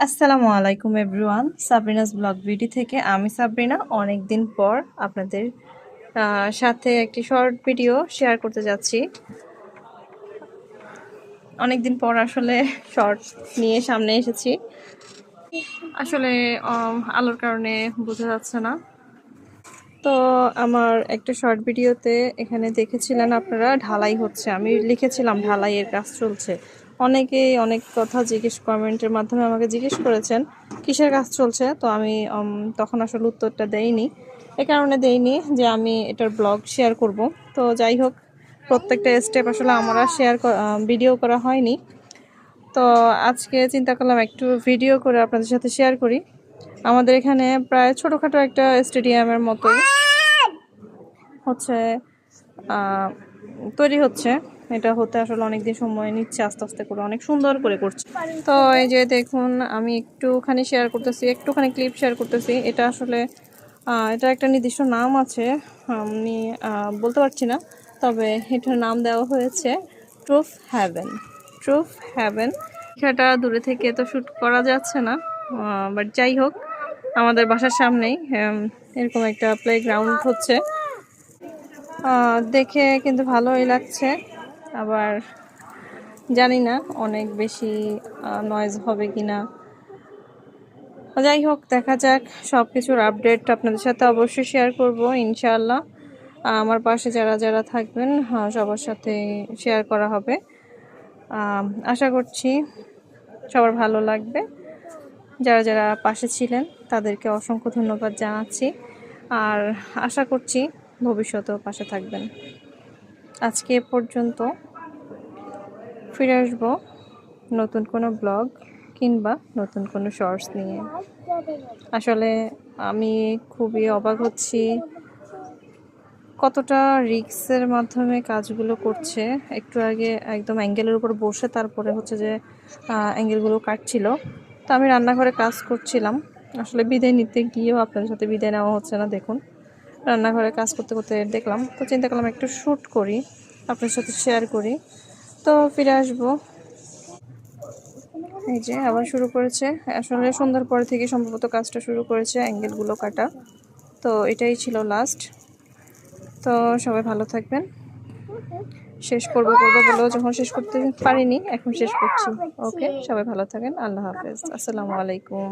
আসসালামু আলাইকুম everyone, Sabrina's blog BD থেকে আমি সাবরিনা অনেক দিন পর আপনাদের সাথে একটি শর্ট ভিডিও শেয়ার করতে যাচ্ছি। অনেক দিন পর আসলে শর্ট নিয়ে সামনে এসেছি। আসলে আলোর কারণে বোঝা যাচ্ছে না। তো আমার একটা শর্ট ভিডিওতে এখানে দেখেছিলেন আপনারা ঢালাই হচ্ছে, আমি লিখেছিলাম ঢালাইয়ের কাজ চলছে। অনেকেই অনেক কথা কমেন্টের মাধ্যমে আমাকে জিজ্ঞেস করেছেন কিসের কাজ চলছে। তো আমি তখন আসলে উত্তরটা দেইনি, এ কারণে দেইনি যে আমি এটার ব্লগ শেয়ার করব। তো যাই হোক, প্রত্যেকটা স্টেপ আসলে আমরা ভিডিও করা হয়নি। তো আজকে চিন্তা করলাম একটু ভিডিও করে আপনাদের সাথে শেয়ার করি। আমাদের এখানে প্রায় ছোটোখাটো একটা স্টেডিয়ামের মতোই হচ্ছে তৈরি হচ্ছে। এটা হতে আসলে অনেকদিন সময় নিচ্ছে, আস্তে আস্তে করে অনেক সুন্দর করে করছে। তো এই যে দেখুন, আমি একটুখানি ক্লিপ শেয়ার করতেছি। এটা আসলে এটা একটা নির্দিষ্ট নাম আছে, আমি বলতে পারছি না, তবে এটার নাম দেওয়া হয়েছে ট্রুফ হ্যাভেন। ট্রুফ হ্যাভেন এটা দূরে থেকে তো শ্যুট করা যাচ্ছে না, বাট যাই হোক, আমাদের বাসার সামনেই এরকম একটা প্লেগ্রাউন্ড হচ্ছে। দেখে কিন্তু ভালোই লাগছে, আবার জানি না অনেক বেশি নয়েজ হবে কি না। যাই হোক, দেখা যাক। সব কিছুর আপডেট আপনাদের সাথে অবশ্যই শেয়ার করব ইনশাআল্লাহ। আমার পাশে যারা যারা থাকবেন সবার সাথে শেয়ার করা হবে। আশা করছি সবার ভালো লাগবে। যারা যারা পাশে ছিলেন তাদেরকে অসংখ্য ধন্যবাদ জানাচ্ছি, আর আশা করছি ভবিষ্যতেও পাশে থাকবেন। আজকে এ পর্যন্ত, ফিরে আসবো নতুন কোনো ব্লগ কিংবা নতুন কোনো শর্টস নিয়ে। আসলে আমি খুবই অবাক হচ্ছি কতটা রিস্কের মাধ্যমে কাজগুলো করছে। একটু আগে একদম অ্যাঙ্গেলের উপর বসে তারপরে হচ্ছে যে অ্যাঙ্গেলগুলো কাটছিল। তো আমি রান্নাঘরে কাজ করছিলাম, আসলে বিদায় নিতে গিয়েও আপনাদের সাথে বিদায় নেওয়া হচ্ছে না। দেখুন, রান্নাঘরে কাজ করতে করতে দেখলাম, তো চিন্তা করলাম একটু শ্যুট করি, আপনার সাথে শেয়ার করি। তো ফিরে আসবো। এই যে আবার শুরু করেছে, আসলে সন্ধ্যার পরে থেকে সম্ভবত কাজটা শুরু করেছে অ্যাঙ্গেলগুলো কাটা। তো এটাই ছিল লাস্ট। তো সবাই ভালো থাকবেন। শেষ করবো বলেও যখন শেষ করতে পারিনি, এখন শেষ করছি। ওকে, সবাই ভালো থাকেন। আল্লাহ হাফেজ, আসসালামু আলাইকুম।